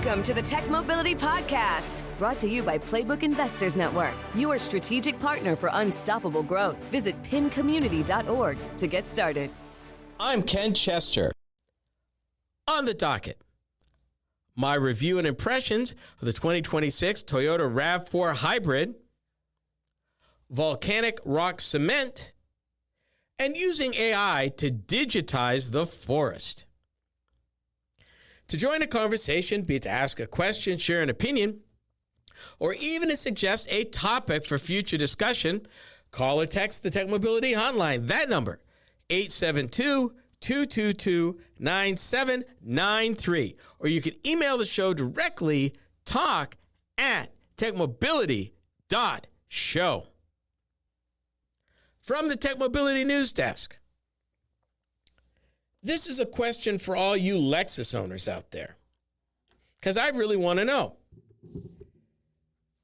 Welcome to the Tech Mobility Podcast, brought to you by Playbook Investors Network, your strategic partner for unstoppable growth. Visit pincommunity.org to get started. I'm Ken Chester. On the docket, my review and impressions of the 2026 Toyota RAV4 Hybrid, volcanic rock cement, and using AI to digitize the forest. To join a conversation, be it to ask a question, share an opinion, or even to suggest a topic for future discussion, call or text the Tech Mobility Hotline. That number, 872-222-9793. Or you can email the show directly, talk@techmobility.show. From the Tech Mobility News Desk. This is a question for all you Lexus owners out there, because I really want to know.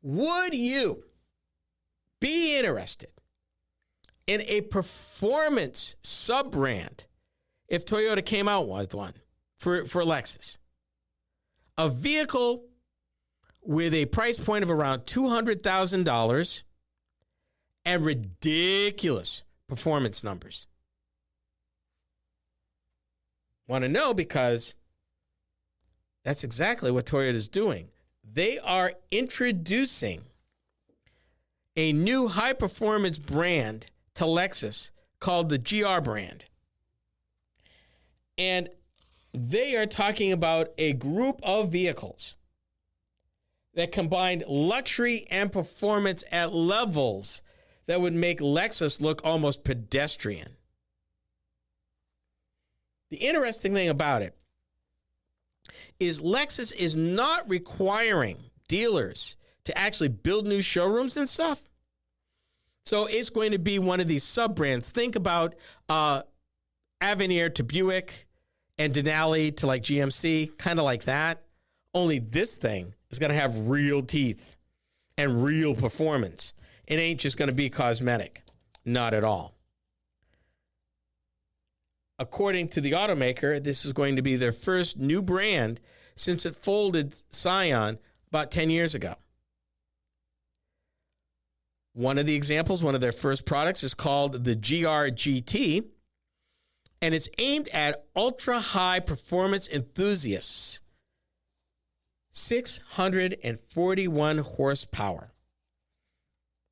Would you be interested in a performance sub-brand if Toyota came out with one for Lexus? A vehicle with a price point of around $200,000 and ridiculous performance numbers. Want to know because that's exactly what Toyota is doing. They are introducing a new high-performance brand to Lexus called the GR brand. And they are talking about a group of vehicles that combined luxury and performance at levels that would make Lexus look almost pedestrian. The interesting thing about it is Lexus is not requiring dealers to actually build new showrooms and stuff. So it's going to be one of these sub-brands. Think about Avenir to Buick and Denali to like GMC, kind of like that. Only this thing is going to have real teeth and real performance. It ain't just going to be cosmetic. Not at all. According to the automaker, this is going to be their first new brand since it folded Scion about 10 years ago. One of the examples, one of their first products is called the GR-GT, and it's aimed at ultra-high performance enthusiasts. 641 horsepower.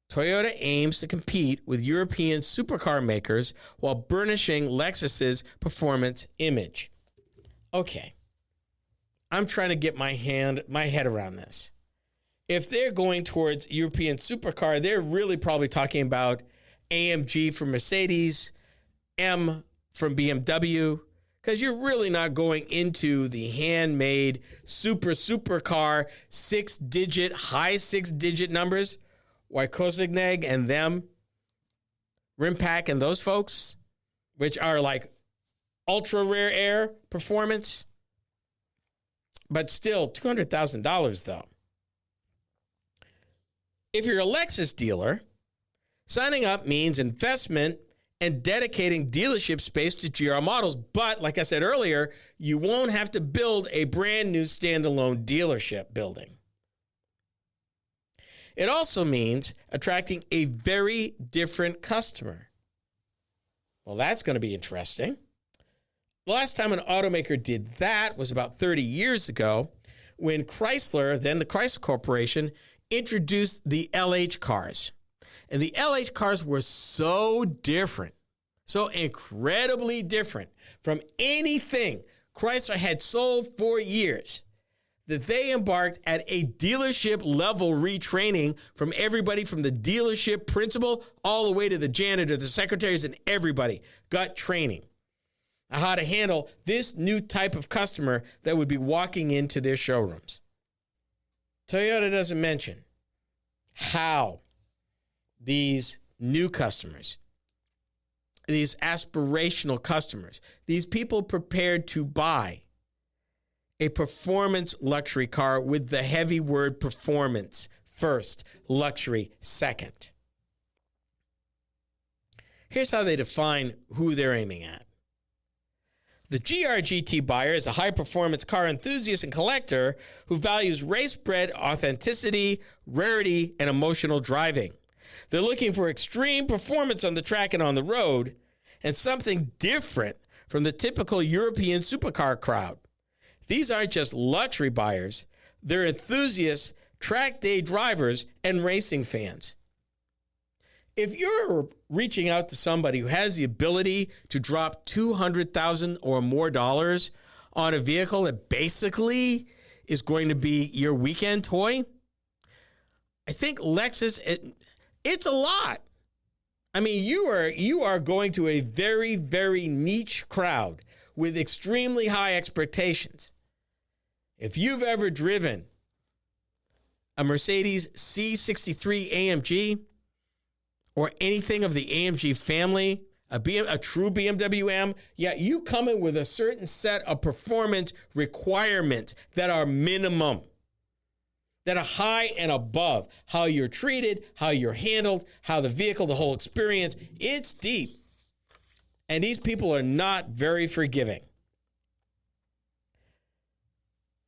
Toyota aims to compete with European supercar makers while burnishing Lexus's performance image. Okay, I'm trying to get my head around this. If they're going towards European supercar, they're really probably talking about AMG from Mercedes, M from BMW, because you're really not going into the handmade supercar high six-digit numbers. Koenigsegg and them, Rimpack and those folks, which are like ultra rare air performance. But still, $200,000 though. If you're a Lexus dealer, signing up means investment and dedicating dealership space to GR models. But like I said earlier, you won't have to build a brand new standalone dealership building. It also means attracting a very different customer. Well, that's going to be interesting. The last time an automaker did that was about 30 years ago when Chrysler, then the Chrysler Corporation, introduced the LH cars. And the LH cars were so different, so incredibly different from anything Chrysler had sold for years, that they embarked at a dealership level retraining from everybody from the dealership principal all the way to the janitor, the secretaries, and everybody got training on how to handle this new type of customer that would be walking into their showrooms. Toyota doesn't mention how these new customers, these aspirational customers, these people prepared to buy a performance luxury car with the heavy word performance first, luxury second. Here's how they define who they're aiming at. The GR-GT buyer is a high-performance car enthusiast and collector who values race-bred authenticity, rarity, and emotional driving. They're looking for extreme performance on the track and on the road, and something different from the typical European supercar crowd. These aren't just luxury buyers. They're enthusiasts, track day drivers, and racing fans. If you're reaching out to somebody who has the ability to drop $200,000 or more dollars on a vehicle that basically is going to be your weekend toy, I think Lexus, it's a lot. I mean, you are going to a very, very niche crowd with extremely high expectations. If you've ever driven a Mercedes C63 AMG or anything of the AMG family, a true BMW M, yeah, you come in with a certain set of performance requirements that are minimum, that are high and above. How you're treated, how you're handled, how the vehicle, the whole experience, it's deep. And these people are not very forgiving.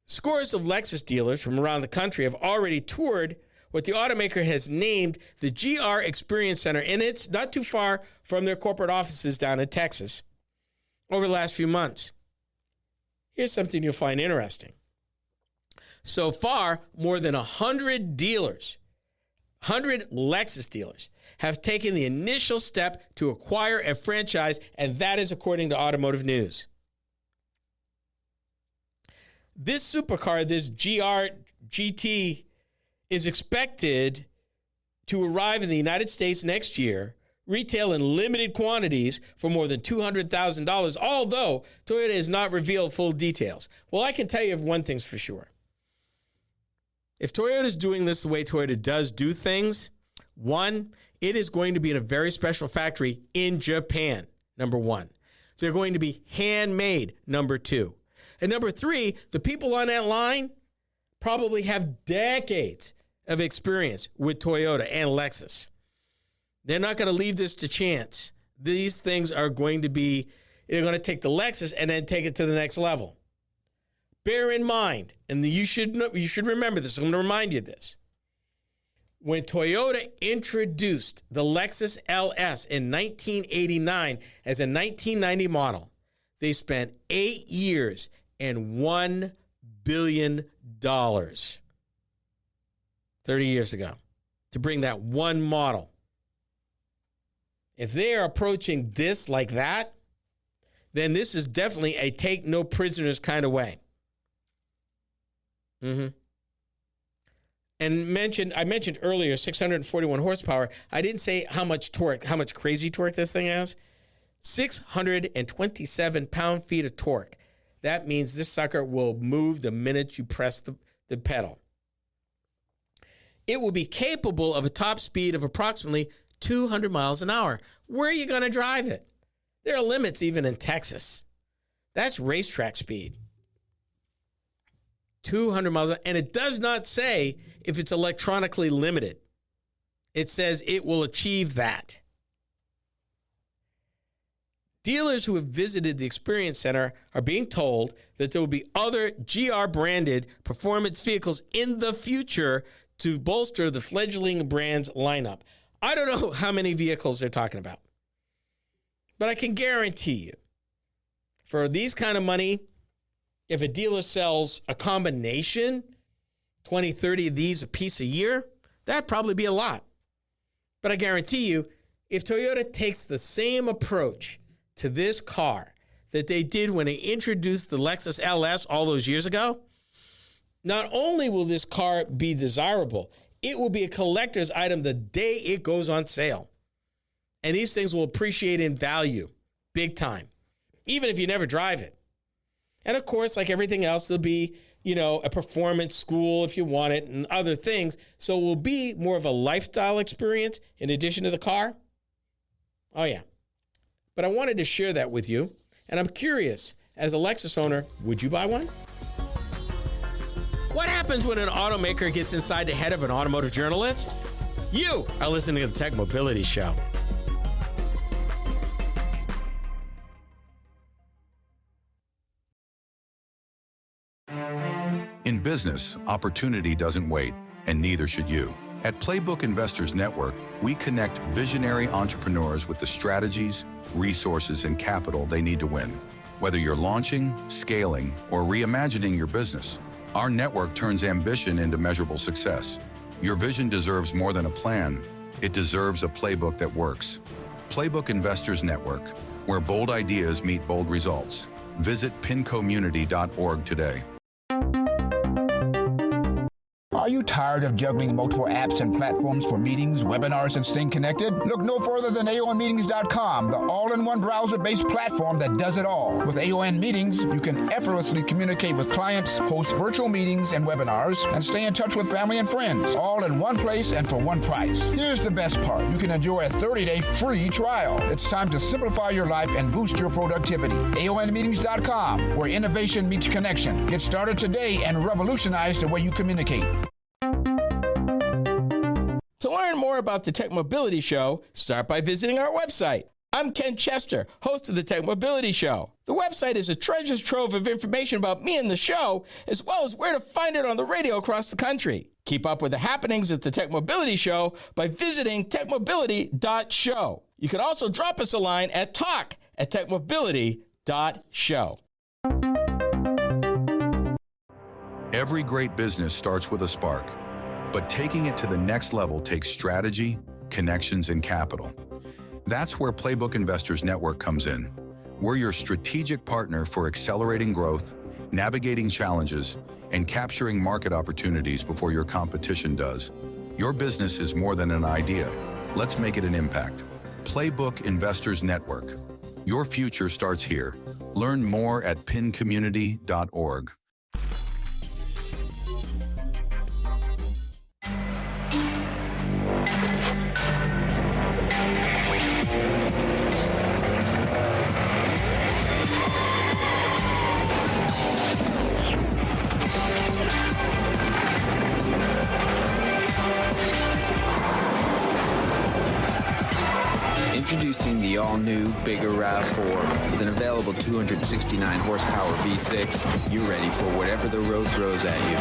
Scores of Lexus dealers from around the country have already toured what the automaker has named the GR Experience Center, and it's not too far from their corporate offices down in Texas, over the last few months. Here's something you'll find interesting. So far, more than 100 dealers, 100 Lexus dealers, have taken the initial step to acquire a franchise, and that is according to Automotive News. This supercar, this GR-GT, is expected to arrive in the United States next year, retail in limited quantities for more than $200,000, although Toyota has not revealed full details. Well, I can tell you one thing's for sure. If Toyota's doing this the way Toyota does do things, one, it is going to be in a very special factory in Japan, number one. They're going to be handmade, number two. And number three, the people on that line probably have decades of experience with Toyota and Lexus. They're not going to leave this to chance. These things are going to be, they're going to take the Lexus and then take it to the next level. Bear in mind, and you should remember this, I'm going to remind you of this. When Toyota introduced the Lexus LS in 1989 as a 1990 model, they spent 8 years and $1 billion 30 years ago to bring that one model. If they are approaching this like that, then this is definitely a take no prisoners kind of way. And I mentioned earlier 641 horsepower. I didn't say how much torque, how much crazy torque this thing has. 627 pound-feet of torque. That means this sucker will move the minute you press the pedal. It will be capable of a top speed of approximately 200 miles an hour. Where are you going to drive it? There are limits even in Texas. That's racetrack speed. 200 miles an hour. And it does not say if it's electronically limited. It says it will achieve that. Dealers who have visited the Experience Center are being told that there will be other GR-branded performance vehicles in the future to bolster the fledgling brand's lineup. I don't know how many vehicles they're talking about, but I can guarantee you, for these kind of money, if a dealer sells a combination, 20, 30 of these a piece a year, that'd probably be a lot. But I guarantee you, if Toyota takes the same approach to this car that they did when they introduced the Lexus LS all those years ago, not only will this car be desirable, it will be a collector's item the day it goes on sale. And these things will appreciate in value big time, even if you never drive it. And of course, like everything else, there'll be, a performance school if you want it and other things. So it will be more of a lifestyle experience in addition to the car. Oh, yeah. But I wanted to share that with you. And I'm curious, as a Lexus owner, would you buy one? What happens when an automaker gets inside the head of an automotive journalist? You are listening to the Tech Mobility Show. business, opportunity doesn't wait, and neither should you. At Playbook Investors Network, we connect visionary entrepreneurs with the strategies, resources, and capital they need to win. Whether you're launching, scaling, or reimagining your business, our network turns ambition into measurable success. Your vision deserves more than a plan. It deserves a playbook that works. Playbook Investors Network, where bold ideas meet bold results. Visit pincommunity.org today. Are you tired of juggling multiple apps and platforms for meetings, webinars, and staying connected? Look no further than AONmeetings.com, the all-in-one browser-based platform that does it all. With AON Meetings, you can effortlessly communicate with clients, host virtual meetings and webinars, and stay in touch with family and friends, all in one place and for one price. Here's the best part. You can enjoy a 30-day free trial. It's time to simplify your life and boost your productivity. AONmeetings.com, where innovation meets connection. Get started today and revolutionize the way you communicate. To learn more about the Tech Mobility Show, start by visiting our website. I'm Ken Chester, host of the Tech Mobility Show. The website is a treasure trove of information about me and the show, as well as where to find it on the radio across the country. Keep up with the happenings at the Tech Mobility Show by visiting techmobility.show. You can also drop us a line at talk@techmobility.show. Every great business starts with a spark, but taking it to the next level takes strategy, connections, and capital. That's where Playbook Investors Network comes in. We're your strategic partner for accelerating growth, navigating challenges, and capturing market opportunities before your competition does. Your business is more than an idea. Let's make it an impact. Playbook Investors Network. Your future starts here. Learn more at pincommunity.org. Introducing the all-new, bigger RAV4 with an available 269 horsepower V6. You're ready for whatever the road throws at you.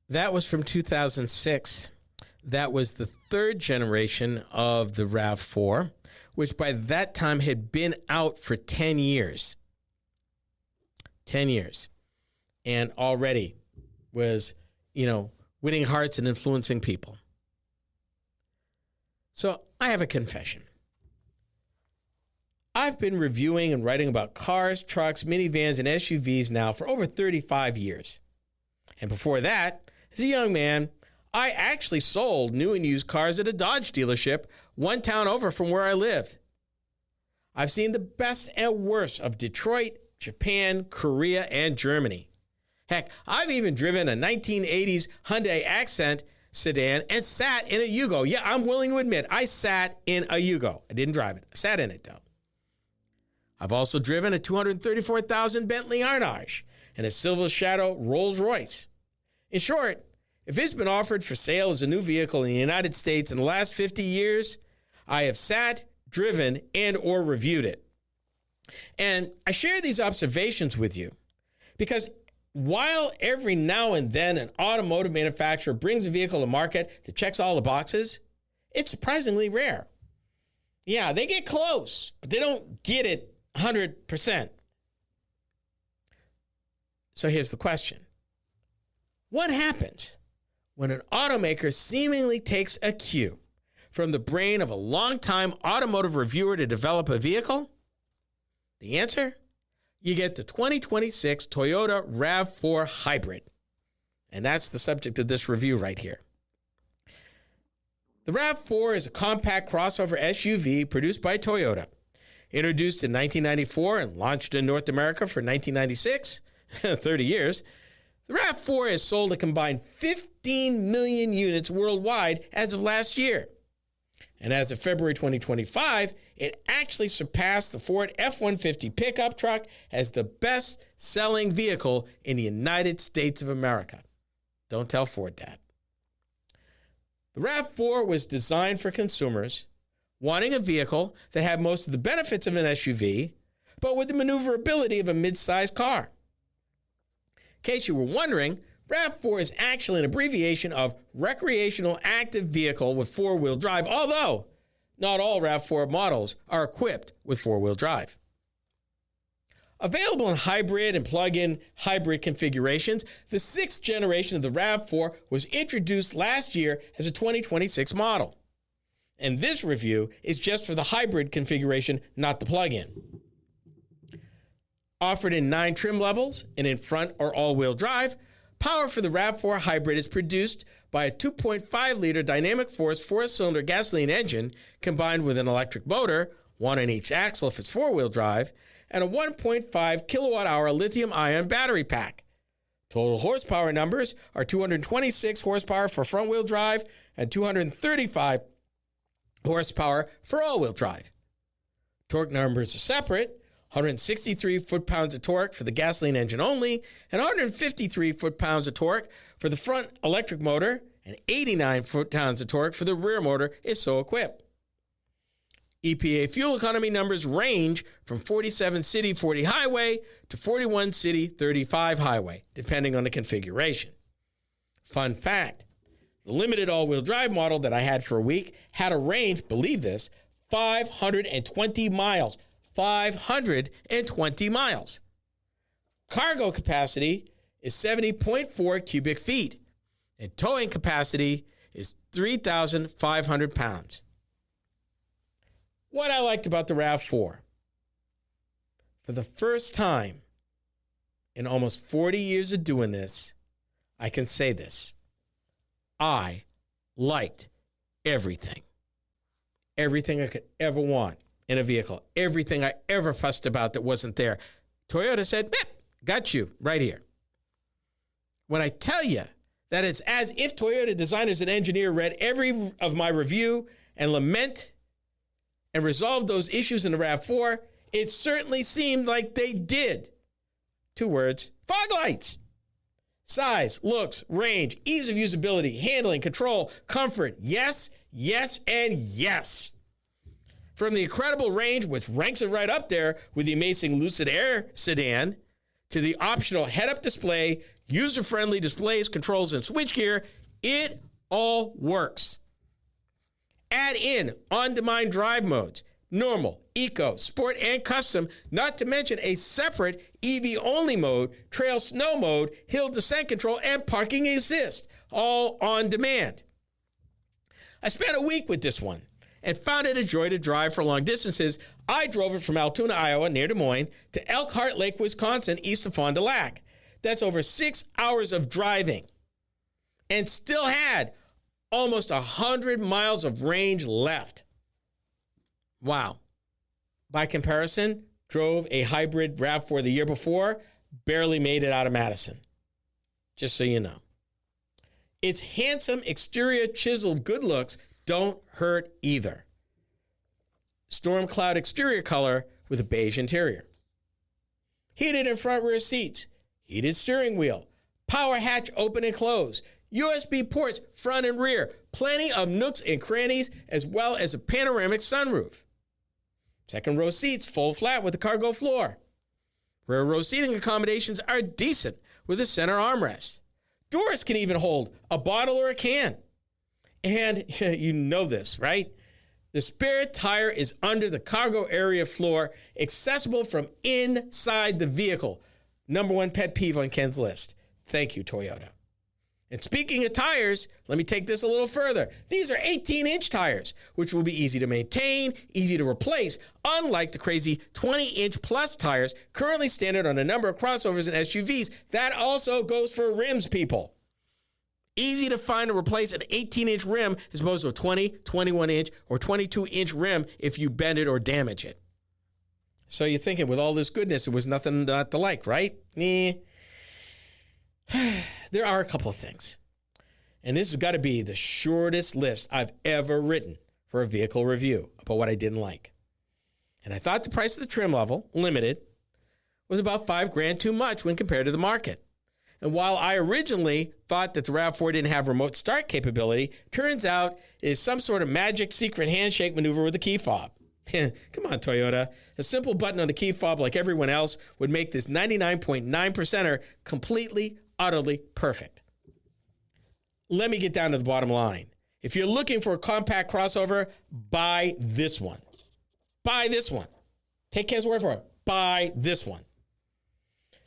That was from 2006. That was the third generation of the RAV4, which by that time had been out for 10 years. 10 years. And already was, winning hearts and influencing people. So I have a confession. I've been reviewing and writing about cars, trucks, minivans, and SUVs now for over 35 years. And before that, as a young man, I actually sold new and used cars at a Dodge dealership one town over from where I lived. I've seen the best and worst of Detroit, Japan, Korea, and Germany. Heck, I've even driven a 1980s Hyundai Accent sedan and sat in a Yugo. Yeah, I'm willing to admit, I sat in a Yugo. I didn't drive it. I sat in it, though. I've also driven a $234,000 Bentley Arnage and a Silver Shadow Rolls Royce. In short, if it's been offered for sale as a new vehicle in the United States in the last 50 years, I have sat, driven, and or reviewed it. And I share these observations with you because while every now and then an automotive manufacturer brings a vehicle to market that checks all the boxes, it's surprisingly rare. Yeah, they get close, but they don't get it 100%. So here's the question. What happens when an automaker seemingly takes a cue from the brain of a longtime automotive reviewer to develop a vehicle? The answer? You get the 2026 Toyota RAV4 Hybrid. And that's the subject of this review right here. The RAV4 is a compact crossover SUV produced by Toyota. Introduced in 1994 and launched in North America for 1996, 30 years, the RAV4 has sold a combined 15 million units worldwide as of last year. And as of February 2025, it actually surpassed the Ford F-150 pickup truck as the best-selling vehicle in the United States of America. Don't tell Ford that. The RAV4 was designed for consumers wanting a vehicle that had most of the benefits of an SUV, but with the maneuverability of a mid-sized car. case you were wondering, RAV4 is actually an abbreviation of Recreational Active Vehicle with Four-Wheel Drive, although not all RAV4 models are equipped with four-wheel drive. Available in hybrid and plug-in hybrid configurations, the sixth generation of the RAV4 was introduced last year as a 2026 model. And this review is just for the hybrid configuration, not the plug-in. Offered in 9 trim levels and in front or all-wheel drive, power for the RAV4 Hybrid is produced by a 2.5-liter dynamic force 4-cylinder gasoline engine combined with an electric motor, one on each axle if it's four-wheel drive, and a 1.5 kilowatt-hour lithium-ion battery pack. Total horsepower numbers are 226 horsepower for front-wheel drive and 235 horsepower for all-wheel drive. Torque numbers are separate: 163 foot-pounds of torque for the gasoline engine only, and 153 foot-pounds of torque for the front electric motor, and 89 foot-pounds of torque for the rear motor if so equipped. EPA fuel economy numbers range from 47 city 40 highway to 41 city 35 highway, depending on the configuration. Fun fact, the limited all-wheel drive model that I had for a week had a range, believe this, 520 miles. 520 miles. Cargo capacity is 70.4 cubic feet, and towing capacity is 3,500 pounds. What I liked about the RAV4, for the first time in almost 40 years of doing this, I can say this: I liked everything. Everything I could ever want in a vehicle. Everything I ever fussed about that wasn't there. Toyota said, got you right here. When I tell you that it's as if Toyota designers and engineers read every of my review and lament and resolved those issues in the RAV4, it certainly seemed like they did. 2 words: fog lights. Size, looks, range, ease of usability, handling, control, comfort. Yes, yes, and yes. From the incredible range, which ranks it right up there with the amazing Lucid Air sedan, to the optional head-up display, user-friendly displays, controls, and switchgear, it all works. Add in on-demand drive modes: normal, eco, sport, and custom, not to mention a separate EV-only mode, trail snow mode, hill descent control, and parking assist, all on demand. I spent a week with this one and found it a joy to drive for long distances. I drove it from Altoona, Iowa, near Des Moines, to Elkhart Lake, Wisconsin, east of Fond du Lac. That's over 6 hours of driving, and still had almost 100 miles of range left. Wow. By comparison, drove a hybrid RAV4 the year before, barely made it out of Madison. Just so you know. Its handsome exterior chiseled good looks don't hurt either. Storm cloud exterior color with a beige interior. Heated and front rear seats, heated steering wheel, power hatch open and close, USB ports front and rear, plenty of nooks and crannies, as well as a panoramic sunroof. Second row seats fold flat with a cargo floor. Rear row seating accommodations are decent with a center armrest. Doors can even hold a bottle or a can. And you know this, right? The spare tire is under the cargo area floor, accessible from inside the vehicle. Number 1 pet peeve on Ken's list. Thank you, Toyota. And speaking of tires, let me take this a little further. These are 18-inch tires, which will be easy to maintain, easy to replace, unlike the crazy 20-inch plus tires currently standard on a number of crossovers and SUVs. That also goes for rims, people. Easy to find and replace an 18-inch rim as opposed to a 20, 21-inch, or 22-inch rim if you bend it or damage it. So you're thinking, with all this goodness, it was nothing not to like, right? There are a couple of things. And this has got to be the shortest list I've ever written for a vehicle review about what I didn't like. And I thought the price of the trim level, limited, was about $5,000 too much when compared to the market. And while I originally thought that the RAV4 didn't have remote start capability, turns out it is some sort of magic secret handshake maneuver with a key fob. Come on, Toyota. A simple button on the key fob like everyone else would make this 99.9%er completely, utterly perfect. Let me get down to the bottom line. If you're looking for a compact crossover, buy this one. Buy this one. Take Ken's word for it. Buy this one.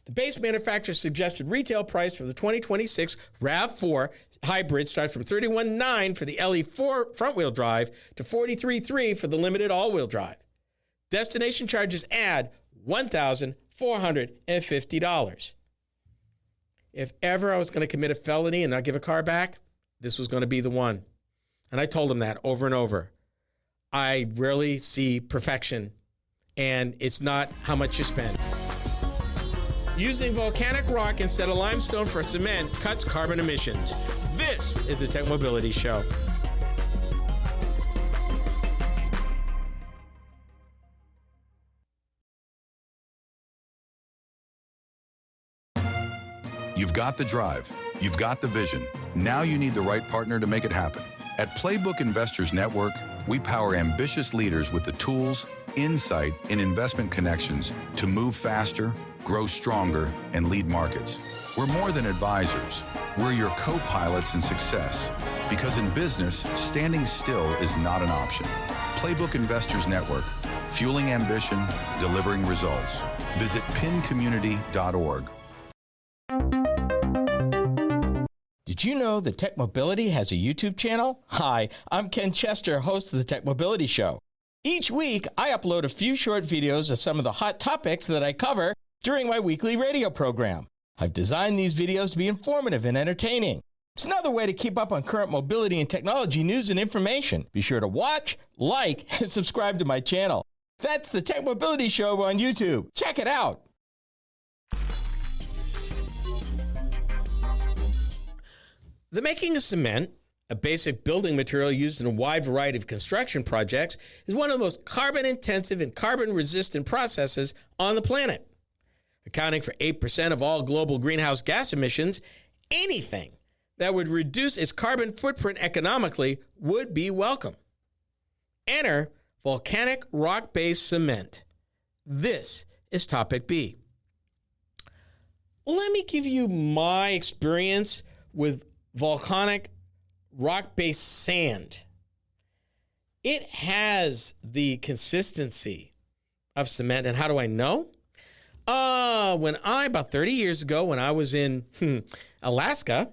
The base manufacturer's suggested retail price for the 2026 RAV4 Hybrid starts from $31,900 for the LE4 front-wheel drive to $43,300 for the limited all-wheel drive. Destination charges add $1,450. If ever I was going to commit a felony and not give a car back, this was going to be the one. And I told him that over and over. I rarely see perfection, and it's not how much you spend. Using volcanic rock instead of limestone for cement cuts carbon emissions. This is the Tech Mobility Show. You've got the drive. You've got the vision. Now you need the right partner to make it happen. At Playbook Investors Network, we power ambitious leaders with the tools, insight, and investment connections to move faster, grow stronger, and lead markets. We're more than advisors. We're your co-pilots in success. Because in business, standing still is not an option. Playbook Investors Network, fueling ambition, delivering results. Visit pincommunity.org. Did you know that Tech Mobility has a YouTube channel? Hi, I'm Ken Chester, host of the Tech Mobility Show. Each week, I upload a few short videos of some of the hot topics that I cover during my weekly radio program. I've designed these videos to be informative and entertaining. It's another way to keep up on current mobility and technology news and information. Be sure to watch, like, and subscribe to my channel. That's the Tech Mobility Show on YouTube. Check it out. The making of cement, a basic building material used in a wide variety of construction projects, is one of the most carbon-intensive and carbon-resistant processes on the planet. Accounting for 8% of all global greenhouse gas emissions, anything that would reduce its carbon footprint economically would be welcome. Enter volcanic rock-based cement. This is Topic B. Let me give you my experience with volcanic rock-based sand. It has the consistency of cement. And how do I know? About 30 years ago, when I was in Alaska,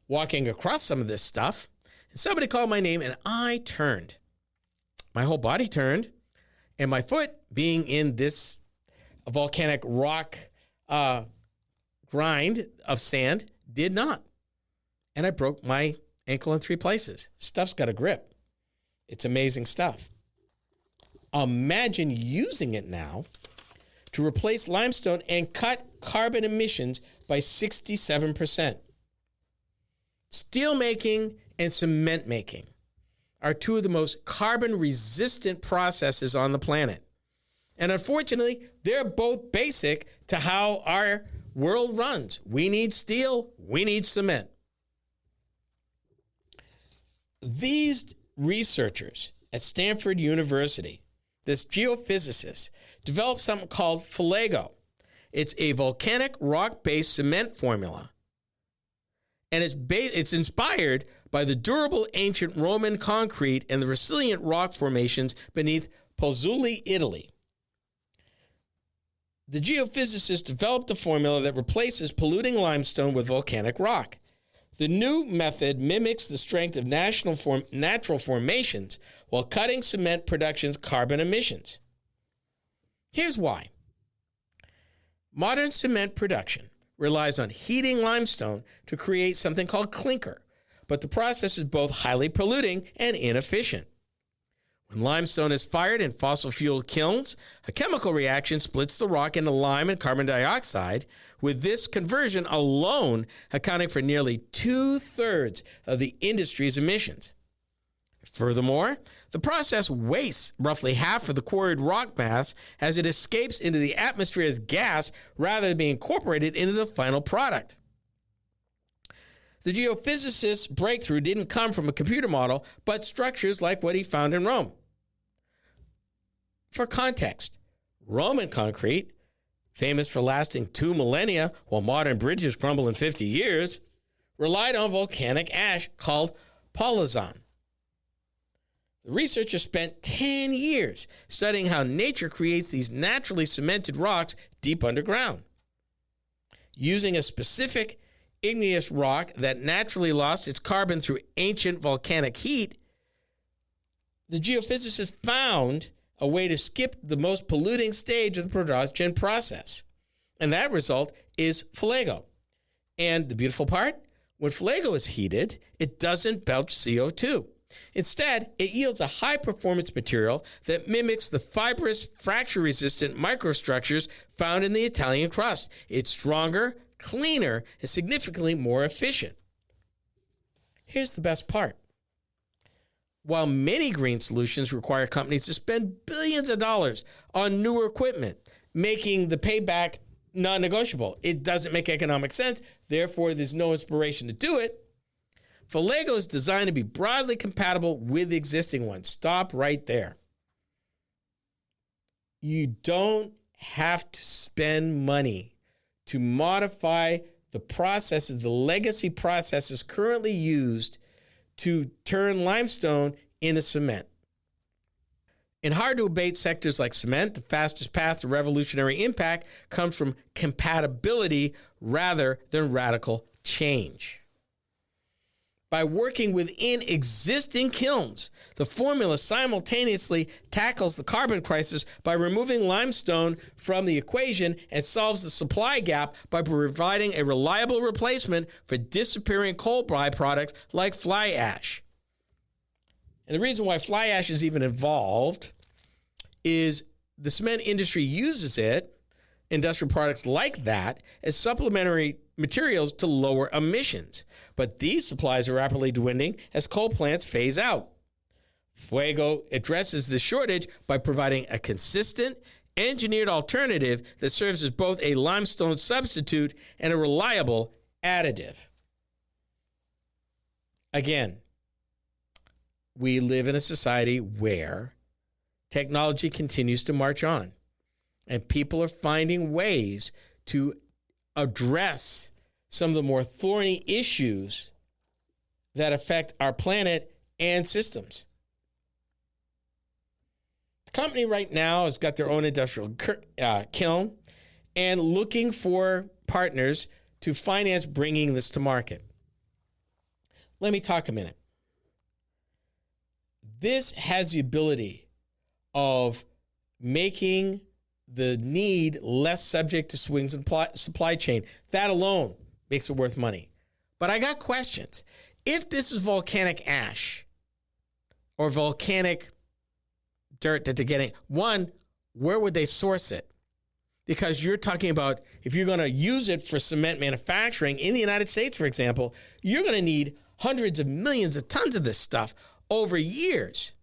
walking across some of this stuff, and somebody called my name, and I turned. My whole body turned, and my foot, being in this volcanic rock grind of sand, did not. And I broke my ankle in 3 places. Stuff's got a grip. It's amazing stuff. Imagine using it now to replace limestone and cut carbon emissions by 67%. Steel making and cement making are two of the most carbon-resistant processes on the planet. And unfortunately, they're both basic to how our world runs. We need steel, we need cement. These researchers at Stanford University, this geophysicist, developed something called Fuego. It's a volcanic rock-based cement formula. And it's inspired by the durable ancient Roman concrete and the resilient rock formations beneath Pozzuoli, Italy. The geophysicists developed a formula that replaces polluting limestone with volcanic rock. The new method mimics the strength of natural formations while cutting cement production's carbon emissions. Here's why. Modern cement production relies on heating limestone to create something called clinker, but the process is both highly polluting and inefficient. When limestone is fired in fossil fuel kilns, a chemical reaction splits the rock into lime and carbon dioxide, with this conversion alone accounting for nearly 2/3 of the industry's emissions. Furthermore, the process wastes roughly half of the quarried rock mass as it escapes into the atmosphere as gas rather than being incorporated into the final product. The geophysicist's breakthrough didn't come from a computer model, but structures like what he found in Rome. For context, Roman concrete, famous for lasting 2 millennia while modern bridges crumble in 50 years, relied on volcanic ash called polizon. The researchers spent 10 years studying how nature creates these naturally cemented rocks deep underground. Using a specific igneous rock that naturally lost its carbon through ancient volcanic heat, the geophysicists found a way to skip the most polluting stage of the production process. And that result is Fuego. And the beautiful part, when Fuego is heated, it doesn't belch CO2. Instead, it yields a high-performance material that mimics the fibrous, fracture-resistant microstructures found in the Italian crust. It's stronger, cleaner, and significantly more efficient. Here's the best part. While many green solutions require companies to spend billions of dollars on newer equipment, making the payback non-negotiable, it doesn't make economic sense, therefore there's no inspiration to do it. Fuego is designed to be broadly compatible with existing ones. Stop right there. You don't have to spend money to modify the processes, the legacy processes currently used to turn limestone into cement. In hard-to-abate sectors like cement, the fastest path to revolutionary impact comes from compatibility rather than radical change. By working within existing kilns, the formula simultaneously tackles the carbon crisis by removing limestone from the equation and solves the supply gap by providing a reliable replacement for disappearing coal byproducts like fly ash. And the reason why fly ash is even involved is the cement industry uses it, industrial products like that, as supplementary materials to lower emissions. But these supplies are rapidly dwindling as coal plants phase out. Fuego addresses the shortage by providing a consistent, engineered alternative that serves as both a limestone substitute and a reliable additive. Again, we live in a society where technology continues to march on, and people are finding ways to address some of the more thorny issues that affect our planet and systems. The company right now has got their own industrial kiln and looking for partners to finance bringing this to market. Let me talk a minute. This has the ability of making the need less subject to swings in supply chain. That alone makes it worth money. But I got questions. If this is volcanic ash or volcanic dirt that they're getting, one, where would they source it? Because you're talking about if you're going to use it for cement manufacturing in the United States, for example, you're going to need hundreds of millions of tons of this stuff over years.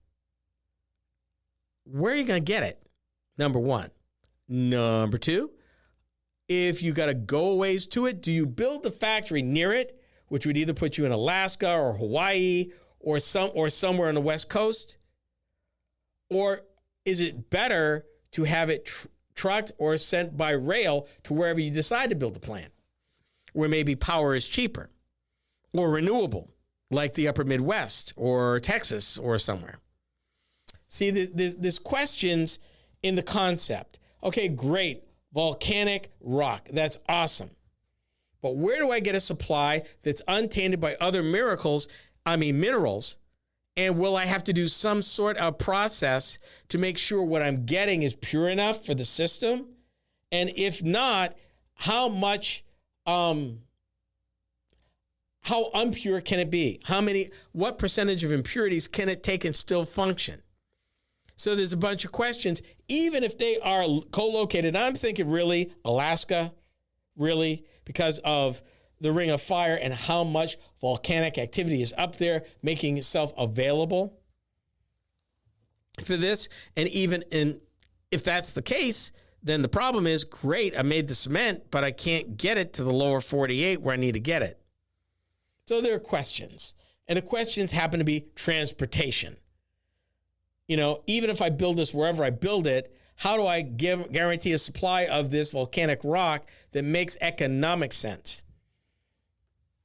Where are you going to get it? Number one. Number two, if you got to go a ways to it, do you build the factory near it, which would either put you in Alaska or Hawaii or somewhere on the West Coast? Or is it better to have it trucked or sent by rail to wherever you decide to build the plant, where maybe power is cheaper or renewable, like the upper Midwest or Texas or somewhere? See, there's questions in the concept. Okay, great, volcanic rock, that's awesome. But where do I get a supply that's untainted by other minerals? And will I have to do some sort of process to make sure what I'm getting is pure enough for the system? And if not, how much, how unpure can it be? What percentage of impurities can it take and still function? So there's a bunch of questions, even if they are co-located. I'm thinking really Alaska, really, because of the Ring of Fire and how much volcanic activity is up there, making itself available for this. And even if that's the case, then the problem is, great, I made the cement, but I can't get it to the lower 48 where I need to get it. So there are questions. And the questions happen to be transportation. even if I build this wherever I build it, how do I guarantee a supply of this volcanic rock that makes economic sense?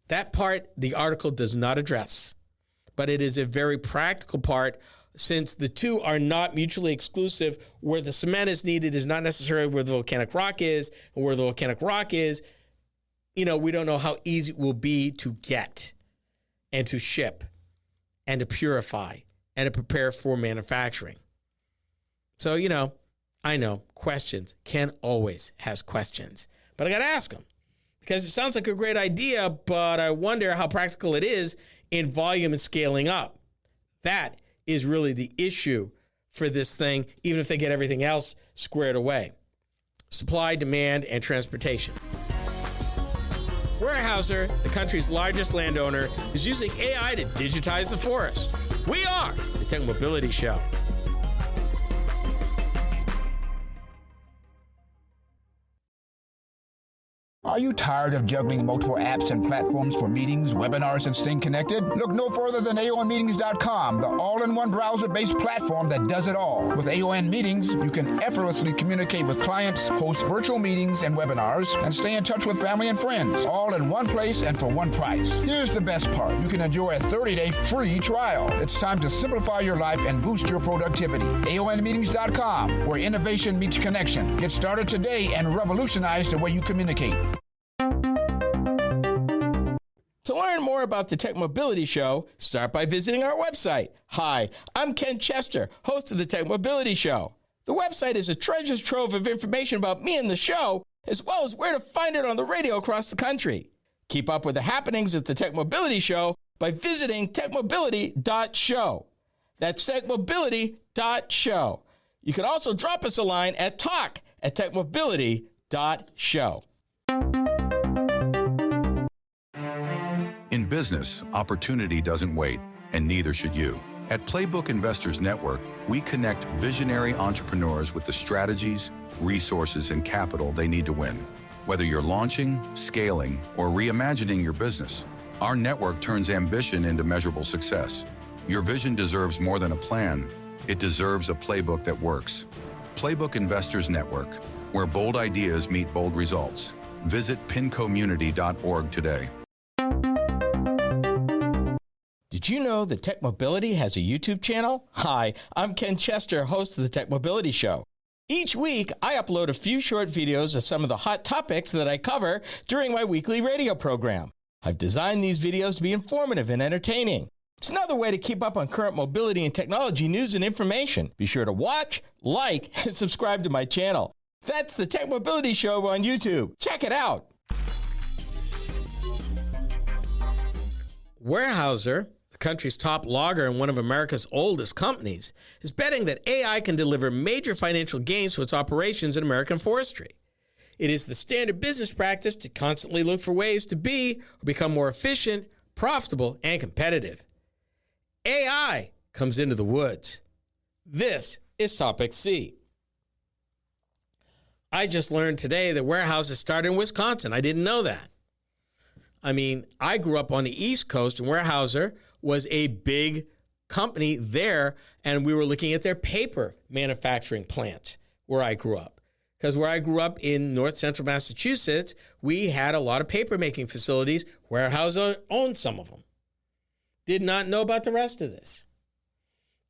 That part the article does not address, but it is a very practical part, since the two are not mutually exclusive. Where the cement is needed is not necessarily where the volcanic rock is, and where the volcanic rock is, we don't know how easy it will be to get and to ship and to purify and to prepare for manufacturing. So, I know questions. Ken always has questions, but I got to ask them because it sounds like a great idea, but I wonder how practical it is in volume and scaling up. That is really the issue for this thing, even if they get everything else squared away. Supply, demand, and transportation. Weyerhaeuser, the country's largest landowner, is using AI to digitize the forest. We are the Tech Mobility Show. Are you tired of juggling multiple apps and platforms for meetings, webinars, and staying connected? Look no further than AONmeetings.com, the all-in-one browser-based platform that does it all. With AON Meetings, you can effortlessly communicate with clients, host virtual meetings and webinars, and stay in touch with family and friends, all in one place and for one price. Here's the best part. You can enjoy a 30-day free trial. It's time to simplify your life and boost your productivity. AONmeetings.com, where innovation meets connection. Get started today and revolutionize the way you communicate. To learn more about the Tech Mobility Show, start by visiting our website. Hi, I'm Ken Chester, host of the Tech Mobility Show. The website is a treasure trove of information about me and the show, as well as where to find it on the radio across the country. Keep up with the happenings at the Tech Mobility Show by visiting techmobility.show. That's techmobility.show. You can also drop us a line at talk@techmobility.show. In business, opportunity doesn't wait, and neither should you. At Playbook Investors Network, we connect visionary entrepreneurs with the strategies, resources, and capital they need to win. Whether you're launching, scaling, or reimagining your business, our network turns ambition into measurable success. Your vision deserves more than a plan. It deserves a playbook that works. Playbook Investors Network, where bold ideas meet bold results. Visit pincommunity.org today. Did you know that Tech Mobility has a YouTube channel? Hi, I'm Ken Chester, host of the Tech Mobility Show. Each week, I upload a few short videos of some of the hot topics that I cover during my weekly radio program. I've designed these videos to be informative and entertaining. It's another way to keep up on current mobility and technology news and information. Be sure to watch, like, and subscribe to my channel. That's the Tech Mobility Show on YouTube. Check it out. Weyerhaeuser, the country's top logger and one of America's oldest companies, is betting that AI can deliver major financial gains to its operations in American forestry. It is the standard business practice to constantly look for ways to be or become more efficient, profitable, and competitive. AI comes into the woods. This is Topic C. I just learned today that Weyerhaeuser started in Wisconsin. I didn't know that. I mean, I grew up on the East Coast, and Weyerhaeuser was a big company there, and we were looking at their paper manufacturing plants where I grew up. Because where I grew up in north central Massachusetts, we had a lot of paper making facilities. Weyerhaeuser owned some of them. Did not know about the rest of this.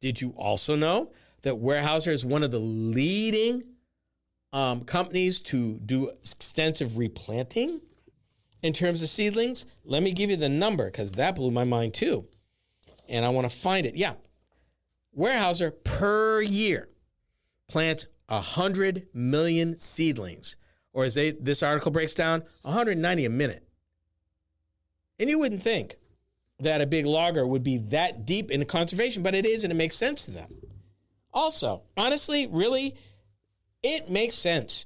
Did you also know that Weyerhaeuser is one of the leading companies to do extensive replanting in terms of seedlings? Let me give you the number because that blew my mind too. And I want to find it. Yeah. Weyerhaeuser per year plants 100 million seedlings, or as this article breaks down, 190 a minute. And you wouldn't think that a big logger would be that deep into conservation, but it is, and it makes sense to them. Also, honestly, really, it makes sense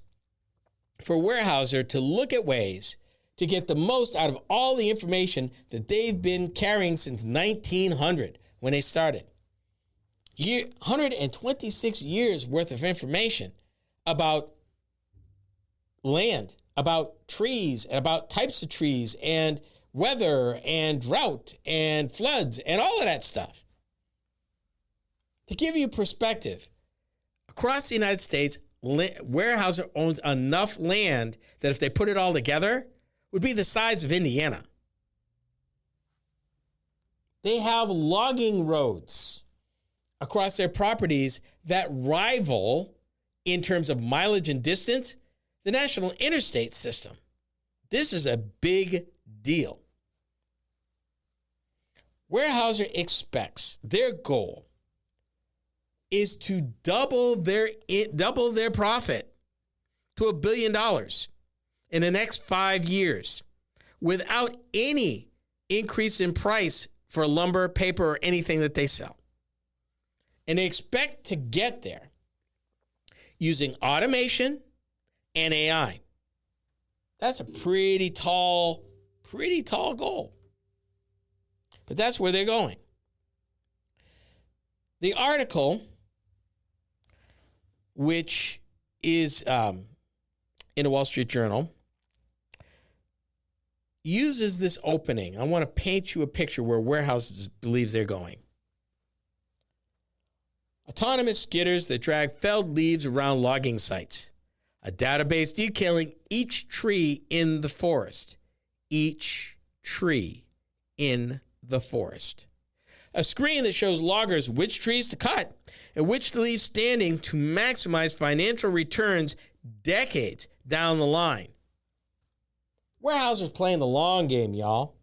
for Weyerhaeuser to look at ways to get the most out of all the information that they've been carrying since 1900 when they started. 126 years worth of information about land, about trees, and about types of trees, and weather, and drought, and floods, and all of that stuff. To give you perspective, across the United States, Weyerhaeuser owns enough land that if they put it all together, would be the size of Indiana. They have logging roads across their properties that rival, in terms of mileage and distance, the national interstate system. This is a big deal. Weyerhaeuser expects their goal is to double their profit to $1 billion in the next 5 years without any increase in price for lumber, paper, or anything that they sell. And they expect to get there using automation and AI. That's a pretty tall goal. But that's where they're going. The article, which is in the Wall Street Journal, uses this opening. I want to paint you a picture where Weyerhaeuser believes they're going. Autonomous skidders that drag felled leaves around logging sites. A database detailing each tree in the forest. Each tree in the forest. A screen that shows loggers which trees to cut and which to leave standing to maximize financial returns decades down the line. Weyerhaeuser's playing the long game, y'all.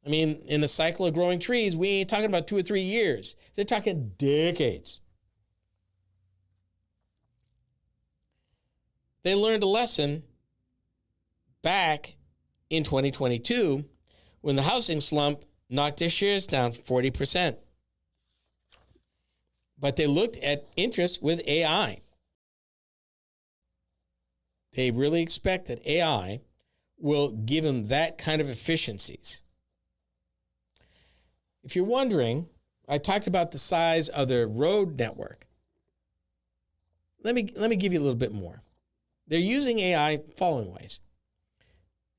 I mean, in the cycle of growing trees, we ain't talking about 2 or 3 years. They're talking decades. They learned a lesson back in 2022 when the housing slump knocked their shares down 40%. But they looked at interest with AI. They really expect that AI will give them that kind of efficiencies. If you're wondering, I talked about the size of their road network. Let me give you a little bit more. They're using AI following ways.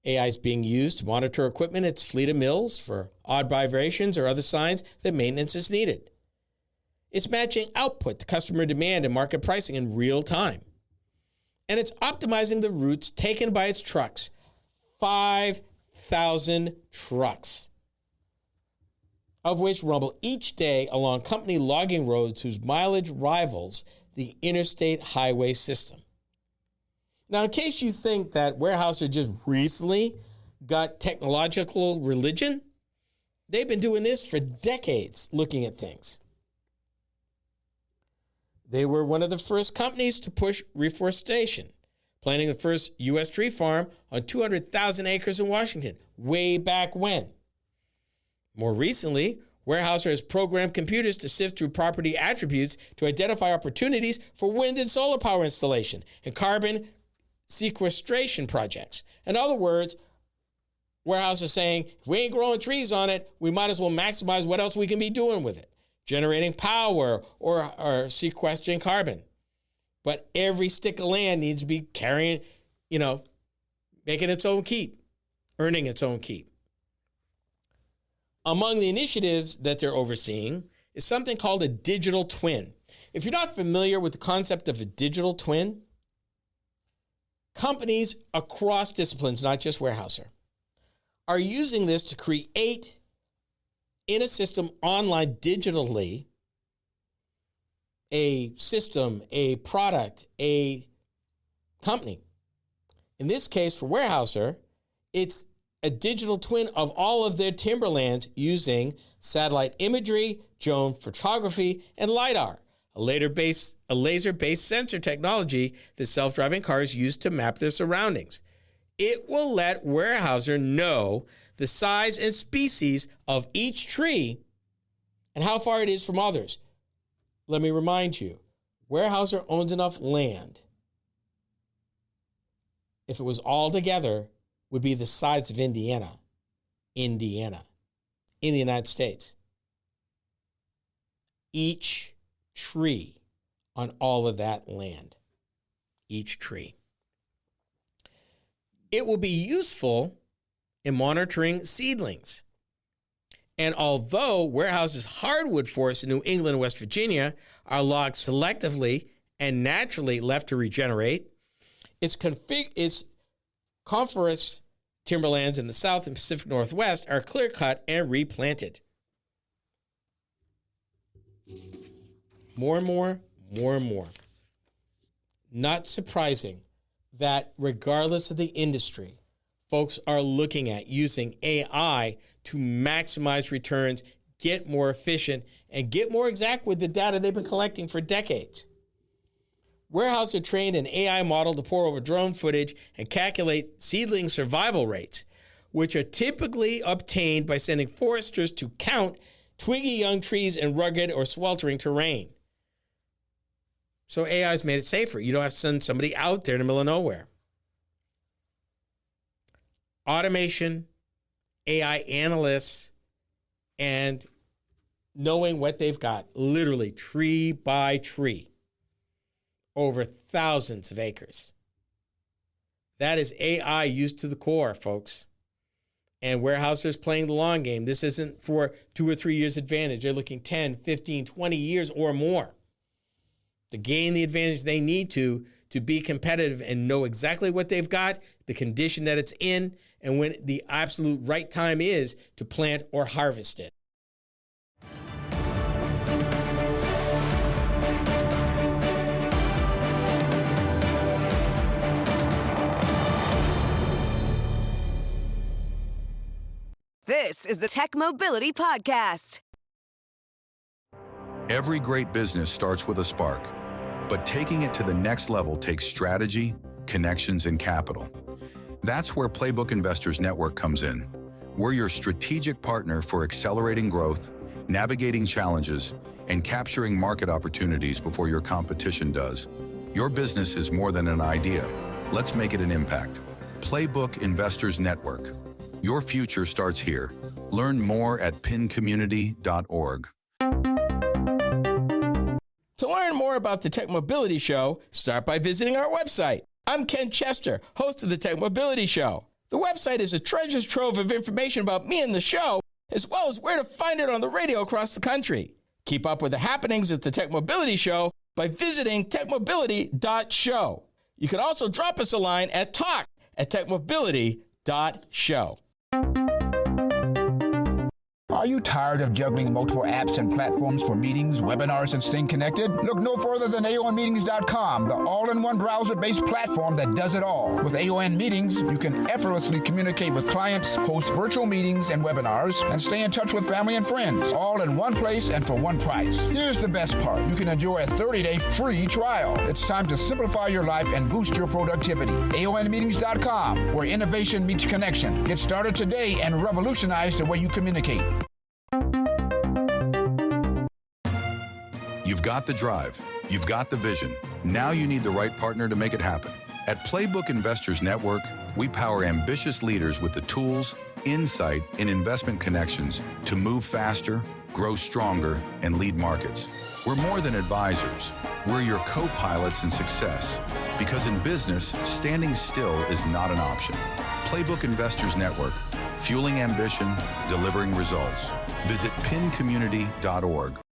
AI is being used to monitor equipment at its fleet of mills for odd vibrations or other signs that maintenance is needed. It's matching output to customer demand and market pricing in real time. And it's optimizing the routes taken by its trucks. 5,000 trucks, of which rumble each day along company logging roads whose mileage rivals the interstate highway system. Now, in case you think that Weyerhaeuser just recently got technological religion, they've been doing this for decades, looking at things. They were one of the first companies to push reforestation, planting the first U.S. tree farm on 200,000 acres in Washington, way back when. More recently, Weyerhaeuser has programmed computers to sift through property attributes to identify opportunities for wind and solar power installation and carbon sequestration projects. In other words, Weyerhaeuser is saying, if we ain't growing trees on it, we might as well maximize what else we can be doing with it, generating power or sequestering carbon. But every stick of land needs to be carrying, making its own keep, earning its own keep. Among the initiatives that they're overseeing is something called a digital twin. If you're not familiar with the concept of a digital twin, companies across disciplines, not just Weyerhaeuser, are using this to create in a system online digitally a system, a product, a company. In this case, for Weyerhaeuser, it's a digital twin of all of their timberlands using satellite imagery, drone photography, and LiDAR, a laser-based sensor technology that self-driving cars use to map their surroundings. It will let Weyerhaeuser know the size and species of each tree and how far it is from others. Let me remind you, Weyerhaeuser owns enough land. If it was all together, would be the size of Indiana, in the United States. Each tree on all of that land. Each tree. It will be useful in monitoring seedlings And although warehouses' hardwood forests in New England and West Virginia are logged selectively and naturally left to regenerate, its coniferous timberlands in the South and Pacific Northwest are clear-cut and replanted. More and more. Not surprising that regardless of the industry, folks are looking at using AI to maximize returns, get more efficient, and get more exact with the data they've been collecting for decades. Warehouses are trained an AI model to pore over drone footage and calculate seedling survival rates, which are typically obtained by sending foresters to count twiggy young trees in rugged or sweltering terrain. So AI's made it safer. You don't have to send somebody out there in the middle of nowhere. Automation, AI analysts, and knowing what they've got, literally tree by tree, over thousands of acres. That is AI used to the core, folks. And warehouses playing the long game. This isn't for 2 or 3 years advantage. They're looking 10, 15, 20 years or more to gain the advantage they need to be competitive and know exactly what they've got, the condition that it's in, and when the absolute right time is to plant or harvest it. This is the Tech Mobility Podcast. Every great business starts with a spark, but taking it to the next level takes strategy, connections, and capital. That's where Playbook Investors Network comes in. We're your strategic partner for accelerating growth, navigating challenges, and capturing market opportunities before your competition does. Your business is more than an idea. Let's make it an impact. Playbook Investors Network. Your future starts here. Learn more at pincommunity.org. To learn more about the Tech Mobility Show, start by visiting our website. I'm Ken Chester, host of the Tech Mobility Show. The website is a treasure trove of information about me and the show, as well as where to find it on the radio across the country. Keep up with the happenings at the Tech Mobility Show by visiting techmobility.show. You can also drop us a line at talk@techmobility.show. Are you tired of juggling multiple apps and platforms for meetings, webinars, and staying connected? Look no further than AONmeetings.com, the all-in-one browser-based platform that does it all. With AON Meetings, you can effortlessly communicate with clients, host virtual meetings and webinars, and stay in touch with family and friends, all in one place and for one price. Here's the best part. You can enjoy a 30-day free trial. It's time to simplify your life and boost your productivity. AONmeetings.com, where innovation meets connection. Get started today and revolutionize the way you communicate. You've got the drive. You've got the vision. Now you need the right partner to make it happen. At Playbook Investors Network, we power ambitious leaders with the tools, insight, and investment connections to move faster, grow stronger, and lead markets. We're more than advisors. We're your co-pilots in success. Because in business, standing still is not an option. Playbook Investors Network, fueling ambition, delivering results. Visit pincommunity.org.